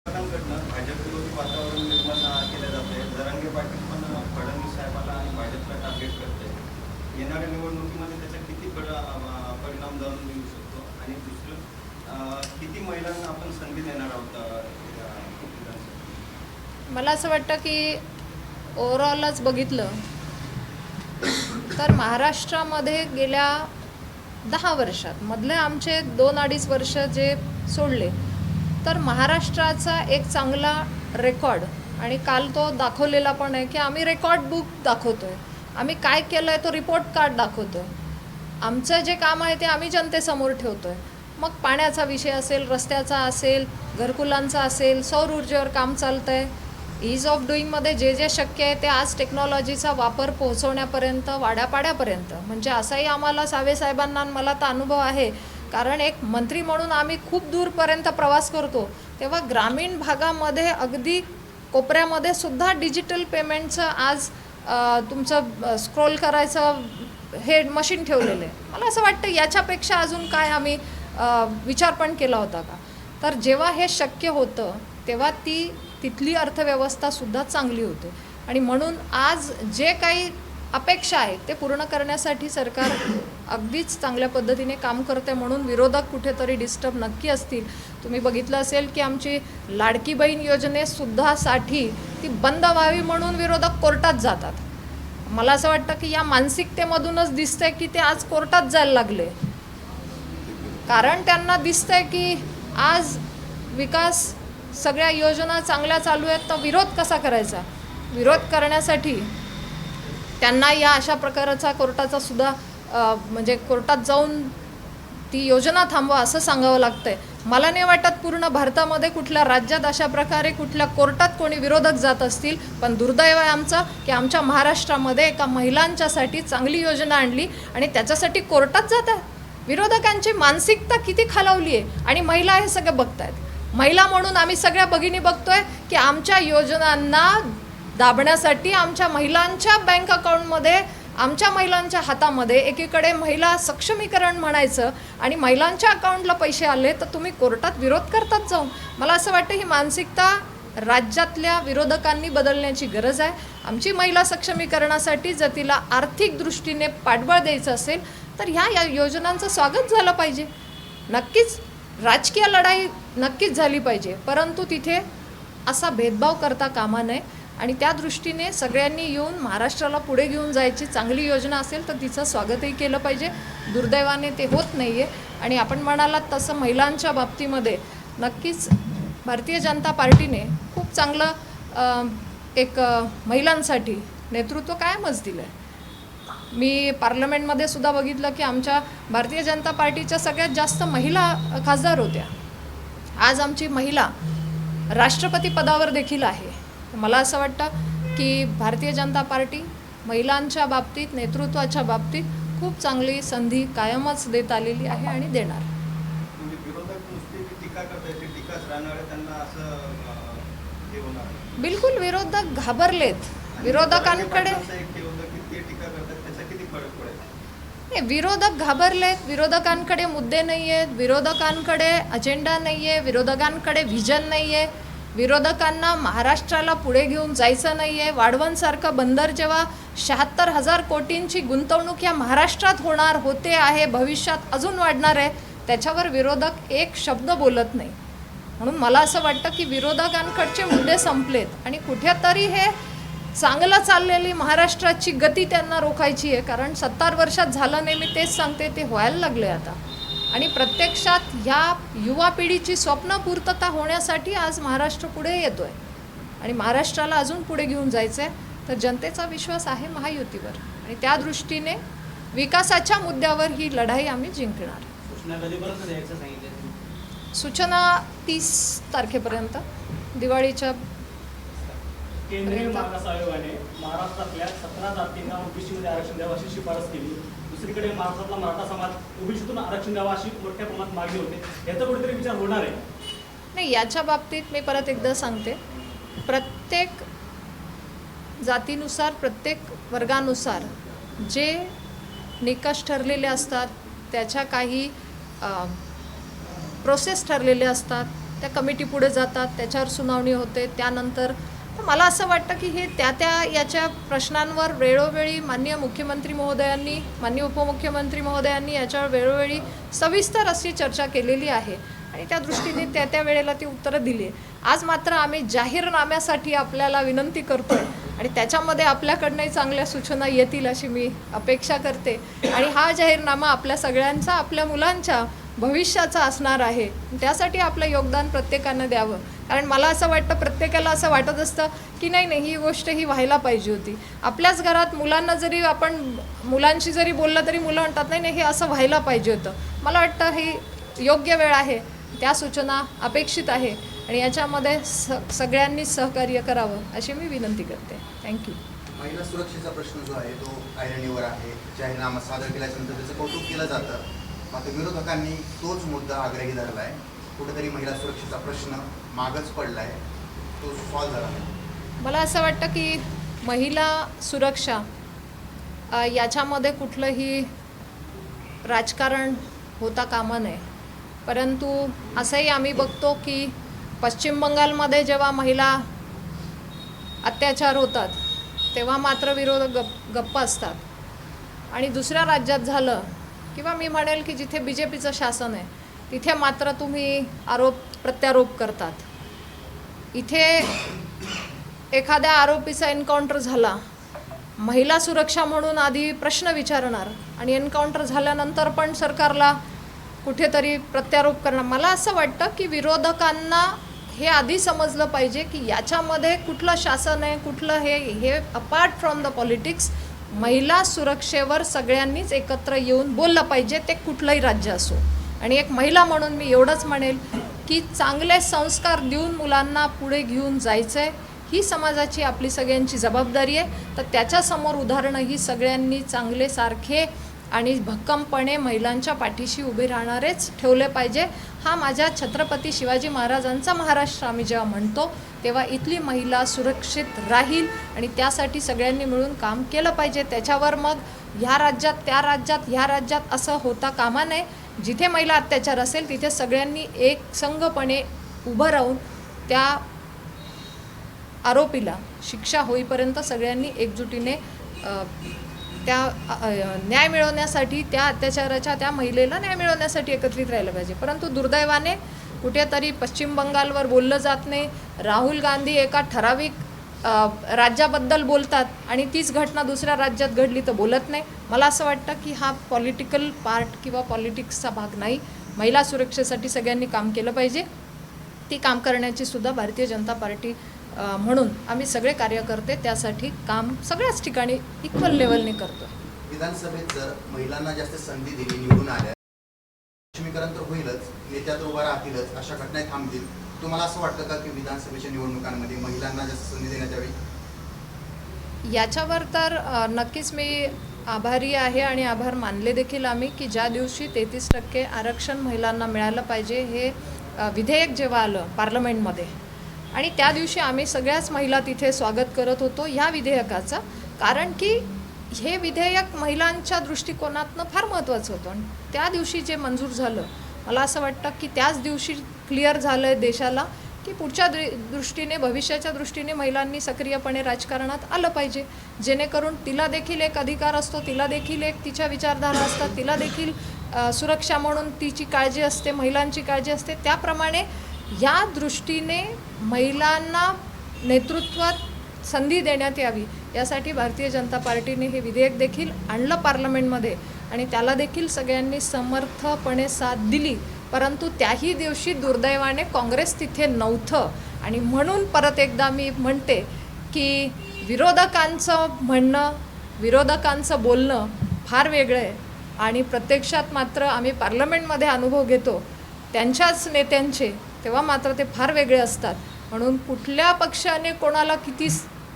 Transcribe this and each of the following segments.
कडनं भाजप विरोधी वातावरण निर्माण केलं जाते. जरांगे पाटील पण फडणवीस साहेबांना आणि भाजपला टार्गेट करते. येणाऱ्या निवडणुकीमध्ये त्याचा किती परिणाम जाणून येऊ शकतो आणि दुसरं किती महिलांना आपण संधी देणार आहोत? मला असं वाटतं की ओव्हरऑलच बघितलं तर महाराष्ट्रामध्ये गेल्या 10 वर्षात मधले आमचे 2-2.5 वर्ष जे सोडले तर महाराष्ट्राचा एक चांगला रेकॉर्ड आणि काल तो दाखवलेला पण आहे की आम्ही रेकॉर्ड बुक दाखवतोय, आम्ही काय केलं आहे तो रिपोर्ट कार्ड दाखवतोय, आमचं जे काम आहे ते आम्ही जनतेसमोर ठेवतोय. मग पाण्याचा विषय असेल, रस्त्याचा असेल, घरकुलांचा असेल, सौर ऊर्जेवर काम चालतं आहे, ईज ऑफ डुईंगमध्ये जे जे शक्य आहे ते आज टेक्नॉलॉजीचा वापर पोहोचवण्यापर्यंत, वाड्यापाड्यापर्यंत. म्हणजे असाही आम्हाला साहेबांना मला तर अनुभव आहे, कारण एक मंत्री म्हणून आम्ही खूप दूरपर्यंत प्रवास करतो तेव्हा ग्रामीण भागामध्ये अगदी कोपऱ्यामध्ये सुद्धा डिजिटल पेमेंटचं आज तुमचं स्क्रोल करायचं हे मशीन ठेवलेलं आहे. मला असं वाटतं याच्यापेक्षा अजून काय आम्ही विचार पण केला होता का? तर जेव्हा हे शक्य होतं तेव्हा तिथली अर्थव्यवस्थासुद्धा चांगली होते आणि म्हणून आज जे काही अपेक्षा आहे ते पूर्ण करण्यासाठी सरकार अगदीच चांगल्या पद्धतीने काम करते. म्हणून विरोधक कुठेतरी डिस्टर्ब नक्की असतील. तुम्ही बघितलं असेल की आमची लाडकी बहीण योजनेसुद्धासाठी ती बंद व्हावी म्हणून विरोधक कोर्टात जातात. मला असं वाटतं की या मानसिकतेमधूनच दिसतंय की ते आज कोर्टात जायला लागले, कारण त्यांना दिसतंय की आज विकास सगळ्या योजना चांगल्या चालू आहेत तर विरोध कसा करायचा. विरोध करण्यासाठी त्यांना या अशा प्रकारचा कोर्टाचा सुद्धा म्हणजे कोर्टात जाऊन ती योजना थांबवा असं सांगावं लागतंय. मला नाही वाटत पूर्ण भारतामध्ये कुठल्या राज्यात अशा प्रकारे कुठल्या कोर्टात कोणी विरोधक जात असतील. पण दुर्दैव आहे आमचं की आमच्या महाराष्ट्रामध्ये एका महिलांच्यासाठी चांगली योजना आणली आणि त्याच्यासाठी कोर्टात जात आहे. विरोधकांची मानसिकता किती खालावली आहे आणि महिला हे सगळं बघतायत. महिला म्हणून आम्ही सगळ्या भगिनी बघतोय की आमच्या योजनांना दाबण्यासाठी आमच्या महिलांच्या बँक अकाउंटमध्ये, आमच्या महिलांच्या हातामध्ये एकीकडे महिला सक्षमीकरण म्हणायचं आणि महिलांच्या अकाउंटला पैसे आले तर तुम्ही कोर्टात विरोध करतात जाऊन. मला असं वाटतं ही मानसिकता राज्यातल्या विरोधकांनी बदलण्याची गरज आहे. आमची महिला सक्षमीकरणासाठी जर तिला आर्थिक दृष्टीने पाठबळ द्यायचं असेल तर ह्या योजनांचं स्वागत झालं पाहिजे. नक्कीच राजकीय लढाई नक्कीच झाली पाहिजे, परंतु तिथे असा भेदभाव करता कामा नये आणि त्या दृष्टीने सगळ्यांनी येऊन महाराष्ट्राला पुढे घेऊन जायची चांगली योजना असेल तर तिचं स्वागतही केलं पाहिजे. दुर्दैवाने ते होत नाही आहे आणि आपण म्हणालात तसं महिलांच्या बाबतीमध्ये नक्कीच भारतीय जनता पार्टीने खूप चांगलं एक महिलांसाठी नेतृत्व कायमच दिलं आहे. मी पार्लमेंटमध्ये सुद्धा बघितलं की आमच्या भारतीय जनता पार्टीच्या सगळ्यात जास्त महिला खासदार होत्या. आज आमची महिला राष्ट्रपती पदावर देखील आहे. मला असं वाटतं की भारतीय जनता पार्टी महिलांच्या बाबतीत, नेतृत्वाच्या बाबतीत खूप चांगली संधी कायमच देत आलेली आहे आणि देणार. बिलकुल विरोधक घाबरलेत. विरोधकांकडे विरोधक घाबरलेत. विरोधकांकडे मुद्दे नाही आहेत, विरोधकांकडे अजेंडा नाही आहे, विरोधकांकडे व्हिजन नाही आहे, विरोधकांना महाराष्ट्राला पुढे घेऊन जायचं नाही आहे. वाढवणसारखं बंदर जेव्हा 76,000 कोटींची गुंतवणूक या महाराष्ट्रात होणार होते आहे, भविष्यात अजून वाढणार आहे, त्याच्यावर विरोधक एक शब्द बोलत नाही. म्हणून मला असं वाटतं की विरोधकांकडचे मुद्दे संपलेत आणि कुठेतरी हे चांगलं चाललेली महाराष्ट्राची गती त्यांना रोखायची आहे. कारण 70 वर्षात झालं नाही, मी तेच सांगते, ते व्हायला लागले आता. आणि प्रत्यक्षात ह्या युवा पिढीची स्वप्नपूर्तता होण्यासाठी आज महाराष्ट्र पुढे येतो आहे आणि महाराष्ट्राला अजून पुढे घेऊन जायचं आहे. तर जनतेचा विश्वास आहे महायुतीवर आणि त्या दृष्टीने विकासाच्या मुद्द्यावर ही लढाई आम्ही जिंकणार. सूचना 30 तारखेपर्यंत, दिवाळीच्या. केंद्रीय मागास आयोगाने महाराष्ट्रातल्या 17 जातींना ओबीसीमध्ये आरक्षण द्यावं अशी शिफारस केली. दुसरीकडे महाराष्ट्रातला मराठा समाज ओबीसीतून आरक्षण द्यावं अशी मोठ्या प्रमाणात मागणी होते. याचा कुठेतरी विचार होणार आहे? नाही, याच्या बाबतीत मी परत एकदा सांगते, प्रत्येक जातीनुसार, प्रत्येक वर्गानुसार जे निकष ठरलेले असतात, त्याच्या काही प्रोसेस ठरलेले असतात, त्या कमिटी पुढे जातात, त्याच्यावर सुनावणी होते. त्यानंतर तर मला असं वाटतं की हे त्या याच्या प्रश्नांवर वेळोवेळी माननीय मुख्यमंत्री महोदयांनी, माननीय उपमुख्यमंत्री महोदयांनी याच्यावर वेळोवेळी सविस्तर अशी चर्चा केलेली आहे आणि त्या दृष्टीने त्या वेळेला ती उत्तरं दिली आहे. आज मात्र आम्ही जाहीरनाम्यासाठी आपल्याला विनंती करतोय आणि त्याच्यामध्ये आपल्याकडनंही चांगल्या सूचना येतील अशी मी अपेक्षा करते. आणि हा जाहीरनामा आपल्या सगळ्यांचा, आपल्या मुलांच्या भविष्याचा असणार आहे. त्यासाठी आपलं योगदान प्रत्येकानं द्यावं. कारण मला असं वाटतं, प्रत्येकाला असं वाटत असतं की नाही ही गोष्ट ही व्हायला पाहिजे होती. आपल्याच घरात मुलांना जरी आपण मुलांशी जरी बोललं तरी मुलं म्हणतात नाही हे असं व्हायला पाहिजे होतं. मला वाटतं ही योग्य वेळ आहे, त्या सूचना अपेक्षित आहे आणि याच्यामध्ये सगळ्यांनीच सहकार्य करावं अशी मी विनंती करते. थँक्यू. महिला सुरक्षेचा प्रश्न जो आहे तो ऐरणीवर आहे. जाहीरनामा सादर केल्यानंतर त्याचं कौतुक केलं जातं, मात्र विरोधकांनी तोच मुद्दा आग्रही धरला आहे. कुठेतरी महिला सुरक्षेचा प्रश्न मागच पडला आहे, तो सॉल्व्ह झाला आहे. मला असं वाटतं की महिला सुरक्षा याच्यामध्ये कुठलंही राजकारण होता कामा नये. परंतु असंही आम्ही बघतो की पश्चिम बंगालमध्ये जेव्हा महिला अत्याचार होतात तेव्हा मात्र विरोधक गप्प असतात आणि दुसऱ्या राज्यात झालं किंवा मी म्हणेल की जिथे BJPचं शासन आहे तिथे मात्र तुम्ही आरोप प्रत्यारोप करतात. इथे एखाद्या आरोपीचा एन्काउंटर झाला, महिला सुरक्षा म्हणून आधी प्रश्न विचारणार आणि एन्काउंटर झाल्यानंतर पण सरकारला कुठेतरी प्रत्यारोप करणार. मला असं वाटतं की विरोधकांना हे आधी समजलं पाहिजे की याच्यामध्ये कुठलं शासन आहे, कुठलं हे अपार्ट फ्रॉम द पॉलिटिक्स. महिला सुरक्षेवर सगळ्यांनीच एकत्र येऊन बोललं पाहिजे, ते कुठलंही राज्य असो. आणि एक महिला म्हणून मी एवढंच म्हणेल की चांगले संस्कार देऊन मुलांना पुढे घेऊन जायचं आहे, ही समाजाची आपली सगळ्यांची जबाबदारी आहे. तर त्याच्यासमोर उदाहरणं ही सगळ्यांनी चांगले, सारखे आणि भक्कमपणे महिलांच्या पाठीशी उभे राहणारेच ठेवले पाहिजे. हा माझ्या छत्रपती शिवाजी महाराजांचा महाराष्ट्र आम्ही जेव्हा म्हणतो तेव्हा इथली महिला सुरक्षित राहील आणि त्यासाठी सगळ्यांनी मिळून काम केलं पाहिजे. त्याच्यावर मग ह्या राज्यात, त्या राज्यात, ह्या राज्यात असं होता कामा नये. जिथे महिला अत्याचार असेल तिथे सगळ्यांनी एक संघपणे उभं राहून त्या आरोपीला शिक्षा होईपर्यंत सगळ्यांनी एकजुटीने त्या न्याय मिळवण्यासाठी, त्या अत्याचाराच्या त्या महिलेला न्याय मिळवण्यासाठी एकत्रित राहिलं पाहिजे. परंतु दुर्दैवाने कुठेतरी पश्चिम बंगालवर बोललं जात नाही. राहुल गांधी एका ठराविक राज्याबद्दल बोलतात आणि तीच घटना दुसऱ्या राज्यात घडली तर बोलत नाही. मला असं वाटतं की हा पॉलिटिकल पार्ट किंवा पॉलिटिक्सचा भाग नाही. महिला सुरक्षेसाठी सगळ्यांनी काम केलं पाहिजे. ती काम करण्याची सुद्धा भारतीय जनता पार्टी म्हणून आम्ही सगळे कार्यकर्ते त्यासाठी काम सगळ्याच ठिकाणी इक्वल लेवलने करतो. विधानसभेत जर महिलांना जास्त संधी दिली, निवडून आल्या, सक्षमीकरण तर होईलच, नेत्या तर उभा राहतीलच, अशा घटना थांबतील. तुम्हाला असं वाटतं का की विधानसभेच्या निवडणुकांमध्ये महिलांना जास्त संधी देण्यात यावी? याच्यावर तर नक्कीच मी आभारी आहे आणि आभार मानले देखील आम्ही की ज्या दिवशी 33% आरक्षण महिलांना मिळालं पाहिजे हे विधेयक जेव्हा आलं पार्लमेंटमध्ये आणि त्या दिवशी आम्ही सगळ्याच महिला तिथे स्वागत करत होतो ह्या विधेयकाचं. कारण की हे विधेयक महिलांच्या दृष्टिकोनातनं फार महत्त्वाचं होतं आणि त्या दिवशी जे मंजूर झालं, मला असं वाटतं की त्याच दिवशी क्लिअर झालं आहे देशाला की पुढच्या दृष्टीने, भविष्याच्या दृष्टीने महिलांनी सक्रियपणे राजकारणात आलं पाहिजे, जेणेकरून तिला देखील एक अधिकार असतो, तिला देखील एक तिच्या विचारधारा असतात, तिला देखील सुरक्षा म्हणून तिची काळजी असते, महिलांची काळजी असते. त्याप्रमाणे या दृष्टीने महिलांना नेतृत्वात संधी देण्यात यावी यासाठी भारतीय जनता पार्टीने हे विधेयक देखील आणलं पार्लमेंटमध्ये आणि त्याला देखील सगळ्यांनी समर्थपणे साथ दिली. परंतु त्याही दिवशी दुर्दैवाने काँग्रेस तिथे नव्हतं आणि म्हणून परत एकदा मी म्हणते की विरोधकांचं म्हणणं, विरोधकांचं बोलणं फार वेगळं आहे आणि प्रत्यक्षात मात्र आम्ही पार्लमेंटमध्ये अनुभव घेतो त्यांच्याच नेत्यांचे, तेव्हा मात्र ते फार वेगळे असतात. म्हणून कुठल्या पक्षाने कोणाला किती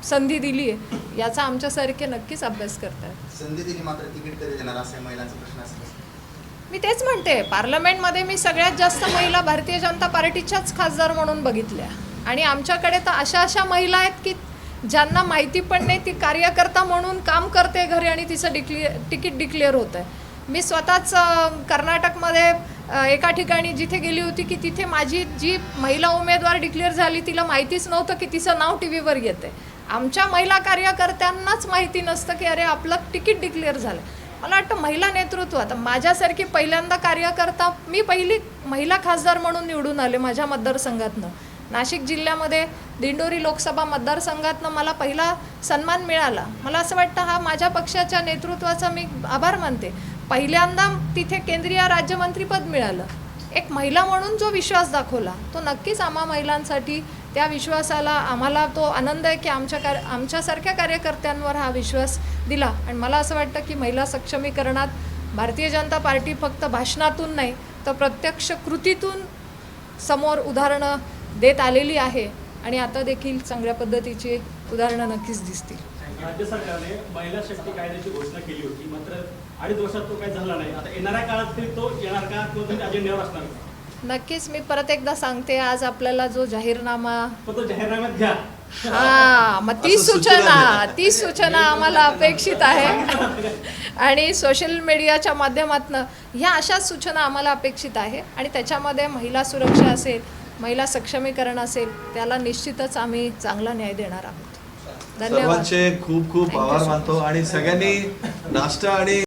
संधी दिली आहे याचा आमच्यासारखे नक्कीच अभ्यास करतात. संधी दिली मात्र तिकीट कधी देणार असा महिलांचा प्रश्न असतो. मी तेच म्हणते, पार्लमेंटमध्ये मी सगळ्यात जास्त महिला भारतीय जनता पार्टीच्याच खासदार म्हणून बघितल्या आणि आमच्याकडे तर अशा महिला आहेत की ज्यांना माहिती पण नाही ती कार्यकर्ता म्हणून काम करते घरी आणि तिचं तिकीट डिक्लेअर होतं आहे. मी स्वतःच कर्नाटकमध्ये एका ठिकाणी जिथे गेली होती की तिथे माझी जी महिला उमेदवार डिक्लेअर झाली तिला माहितीच नव्हतं की तिचं नाव टी व्हीवर येतं आहे. आमच्या महिला कार्यकर्त्यांनाच माहिती नसतं की अरे आपलं तिकीट डिक्लेअर झालं. मला वाटतं महिला नेतृत्व, आता माझ्यासारखी पहिल्यांदा कार्यकर्ता, मी पहिली महिला खासदार म्हणून निवडून आले माझ्या मतदारसंघातनं. नाशिक जिल्ह्यामध्ये दिंडोरी लोकसभा मतदारसंघातनं मला पहिला सन्मान मिळाला. मला असं वाटतं हा माझ्या पक्षाच्या नेतृत्वाचा मी आभार मानते. पहिल्यांदा तिथे केंद्रीय राज्यमंत्रीपद मिळालं. एक महिला म्हणून जो विश्वास दाखवला तो नक्कीच आम्हा महिलांसाठी, त्या विश्वासाला आम्हाला तो आनंद आहे की आमच्यासारख्या कार्यकर्त्यांवर हा विश्वास दिला. आणि मला असं वाटतं की महिला सक्षमीकरणात भारतीय जनता पार्टी फक्त भाषणातून नाही तर प्रत्यक्ष कृतीतून समोर उदाहरणं देत आलेली आहे आणि आता देखील चांगल्या पद्धतीची उदाहरणं नक्कीच दिसतील. राज्य सरकारने महिला शक्ती कायद्याची घोषणा केली होती, मात्र 2.5 वर्षात तो काही झाला नाही. आता येणाऱ्या काळात तरी तो येणार का किंवा तुम्ही अजेंड्यावर असणार का? नक्कीच मी परत एकदा सांगते, आज आपल्याला जो जाहीरनामा तो जाहीरनाम्यात घ्या. मग ती सूचना आम्हाला अपेक्षित आहे आणि सोशल मीडियाच्या माध्यमातून ह्या अशाच सूचना आम्हाला अपेक्षित आहे आणि त्याच्यामध्ये महिला सुरक्षा असेल, महिला सक्षमीकरण असेल, त्याला निश्चितच आम्ही चांगला न्याय देणार आहोत. धन्यवाद. सर्वांचे खूप खूप आभार मानतो आणि सगळ्यांनी नाश्ता आणि